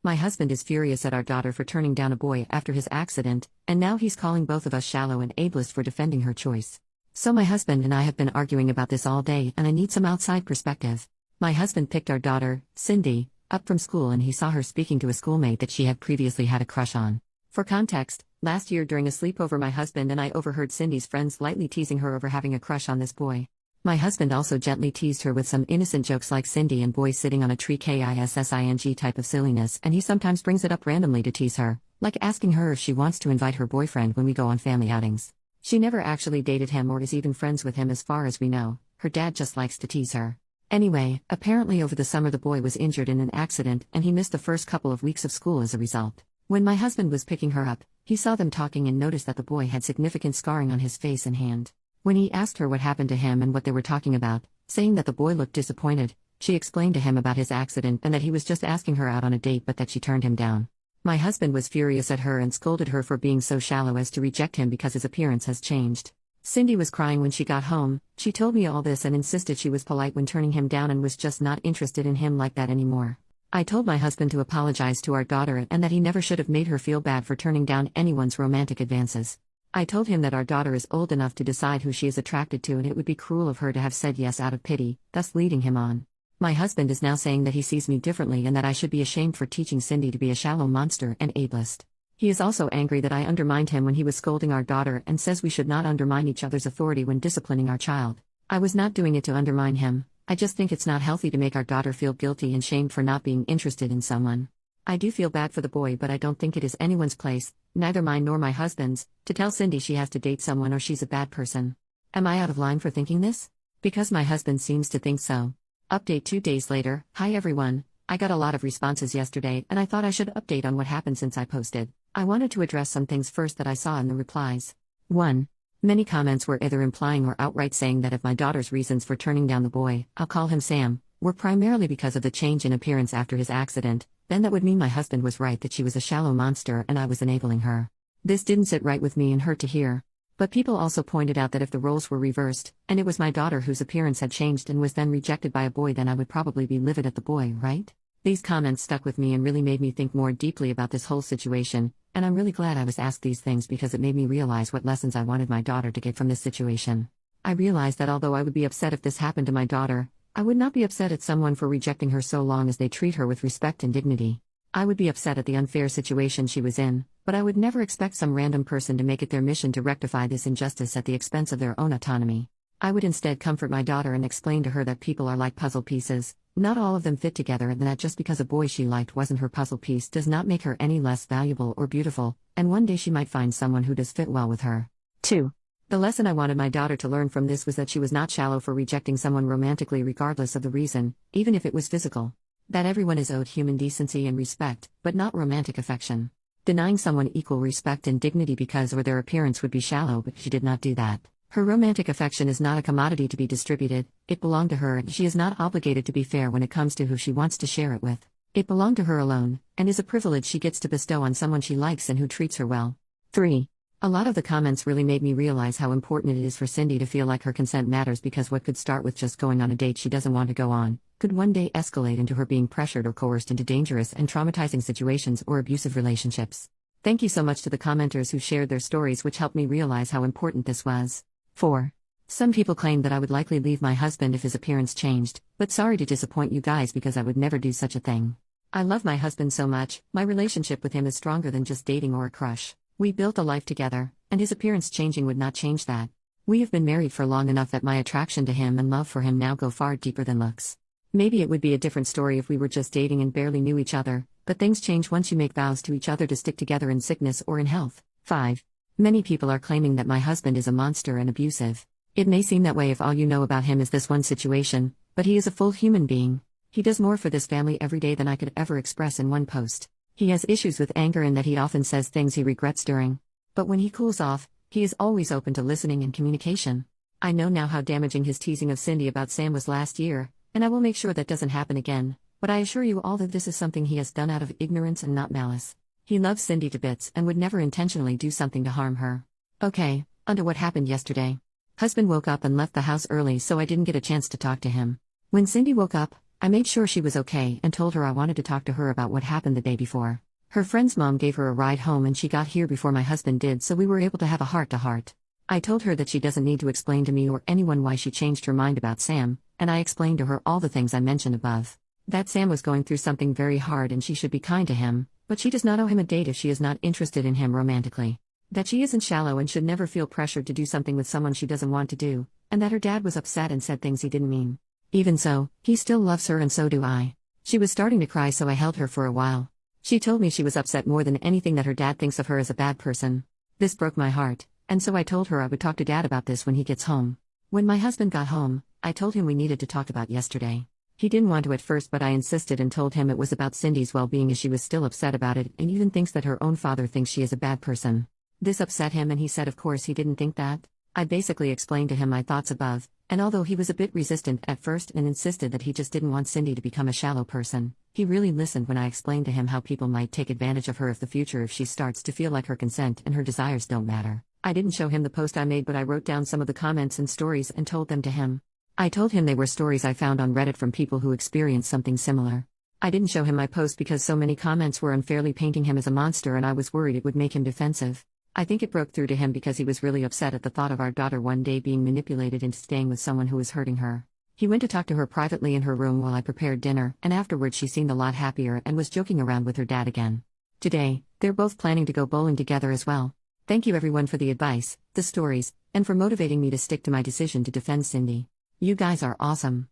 My husband is furious at our daughter for turning down a boy after his accident, and now he's calling both of us shallow and ableist for defending her choice. So my husband and I have been arguing about this all day, and I need some outside perspective. My husband picked our daughter, Cindy, up from school, and he saw her speaking to a schoolmate that she had previously had a crush on. For context, last year during a sleepover, my husband and I overheard Cindy's friends lightly teasing her over having a crush on this boy. My husband also gently teased her with some innocent jokes like Cindy and boys sitting on a tree kissing type of silliness, and he sometimes brings it up randomly to tease her, like asking her if she wants to invite her boyfriend when we go on family outings. She never actually dated him or is even friends with him as far as we know. Her dad just likes to tease her. Anyway, apparently over the summer the boy was injured in an accident and he missed the first couple of weeks of school as a result. When my husband was picking her up, he saw them talking and noticed that the boy had significant scarring on his face and hand. When he asked her what happened to him and what they were talking about, saying that the boy looked disappointed, she explained to him about his accident and that he was just asking her out on a date but that she turned him down. My husband was furious at her and scolded her for being so shallow as to reject him because his appearance has changed. Cindy was crying when she got home. She told me all this and insisted she was polite when turning him down and was just not interested in him like that anymore. I told my husband to apologize to our daughter and that he never should have made her feel bad for turning down anyone's romantic advances. I told him that our daughter is old enough to decide who she is attracted to and it would be cruel of her to have said yes out of pity, thus leading him on. My husband is now saying that he sees me differently and that I should be ashamed for teaching Cindy to be a shallow monster and ableist. He is also angry that I undermined him when he was scolding our daughter and says we should not undermine each other's authority when disciplining our child. I was not doing it to undermine him. I just think it's not healthy to make our daughter feel guilty and shamed for not being interested in someone. I do feel bad for the boy, but I don't think it is anyone's place, neither mine nor my husband's, to tell Cindy she has to date someone or she's a bad person. Am I out of line for thinking this? Because my husband seems to think so. Update 2 days later. Hi everyone. I got a lot of responses yesterday and I thought I should update on what happened since I posted. I wanted to address some things first that I saw in the replies. 1. Many comments were either implying or outright saying that if my daughter's reasons for turning down the boy, I'll call him Sam, were primarily because of the change in appearance after his accident, then that would mean my husband was right that she was a shallow monster and I was enabling her. This didn't sit right with me and hurt to hear. But people also pointed out that if the roles were reversed, and it was my daughter whose appearance had changed and was then rejected by a boy, then I would probably be livid at the boy, right? These comments stuck with me and really made me think more deeply about this whole situation, and I'm really glad I was asked these things because it made me realize what lessons I wanted my daughter to get from this situation. I realized that although I would be upset if this happened to my daughter, I would not be upset at someone for rejecting her so long as they treat her with respect and dignity. I would be upset at the unfair situation she was in, but I would never expect some random person to make it their mission to rectify this injustice at the expense of their own autonomy. I would instead comfort my daughter and explain to her that people are like puzzle pieces, not all of them fit together, and that just because a boy she liked wasn't her puzzle piece does not make her any less valuable or beautiful, and one day she might find someone who does fit well with her. 2. The lesson I wanted my daughter to learn from this was that she was not shallow for rejecting someone romantically regardless of the reason, even if it was physical. That everyone is owed human decency and respect, but not romantic affection. Denying someone equal respect and dignity because of their appearance would be shallow, but she did not do that. Her romantic affection is not a commodity to be distributed, it belonged to her and she is not obligated to be fair when it comes to who she wants to share it with. It belonged to her alone, and is a privilege she gets to bestow on someone she likes and who treats her well. 3. A lot of the comments really made me realize how important it is for Cindy to feel like her consent matters, because what could start with just going on a date she doesn't want to go on, could one day escalate into her being pressured or coerced into dangerous and traumatizing situations or abusive relationships. Thank you so much to the commenters who shared their stories, which helped me realize how important this was. 4. Some people claimed that I would likely leave my husband if his appearance changed, but sorry to disappoint you guys because I would never do such a thing. I love my husband so much, my relationship with him is stronger than just dating or a crush. We built a life together, and his appearance changing would not change that. We have been married for long enough that my attraction to him and love for him now go far deeper than looks. Maybe it would be a different story if we were just dating and barely knew each other, but things change once you make vows to each other to stick together in sickness or in health. 5. Many people are claiming that my husband is a monster and abusive. It may seem that way if all you know about him is this one situation, but he is a full human being. He does more for this family every day than I could ever express in one post. He has issues with anger and that he often says things he regrets during. But when he cools off, he is always open to listening and communication. I know now how damaging his teasing of Cindy about Sam was last year, and I will make sure that doesn't happen again, but I assure you all that this is something he has done out of ignorance and not malice. He loves Cindy to bits and would never intentionally do something to harm her. Okay, onto what happened yesterday. Husband woke up and left the house early, so I didn't get a chance to talk to him. When Cindy woke up, I made sure she was okay and told her I wanted to talk to her about what happened the day before. Her friend's mom gave her a ride home and she got here before my husband did, so we were able to have a heart-to-heart. I told her that she doesn't need to explain to me or anyone why she changed her mind about Sam, and I explained to her all the things I mentioned above. That Sam was going through something very hard and she should be kind to him, but she does not owe him a date if she is not interested in him romantically. That she isn't shallow and should never feel pressured to do something with someone she doesn't want to do, and that her dad was upset and said things he didn't mean. Even so, he still loves her and so do I. She was starting to cry, so I held her for a while. She told me she was upset more than anything that her dad thinks of her as a bad person. This broke my heart, and so I told her I would talk to Dad about this when he gets home. When my husband got home, I told him we needed to talk about yesterday. He didn't want to at first, but I insisted and told him it was about Cindy's well-being, as she was still upset about it and even thinks that her own father thinks she is a bad person. This upset him and he said of course he didn't think that. I basically explained to him my thoughts above, and although he was a bit resistant at first and insisted that he just didn't want Cindy to become a shallow person, he really listened when I explained to him how people might take advantage of her if she starts to feel like her consent and her desires don't matter. I didn't show him the post I made, but I wrote down some of the comments and stories and told them to him. I told him they were stories I found on Reddit from people who experienced something similar. I didn't show him my post because so many comments were unfairly painting him as a monster and I was worried it would make him defensive. I think it broke through to him because he was really upset at the thought of our daughter one day being manipulated into staying with someone who was hurting her. He went to talk to her privately in her room while I prepared dinner, and afterwards she seemed a lot happier and was joking around with her dad again. Today, they're both planning to go bowling together as well. Thank you everyone for the advice, the stories, and for motivating me to stick to my decision to defend Cindy. You guys are awesome.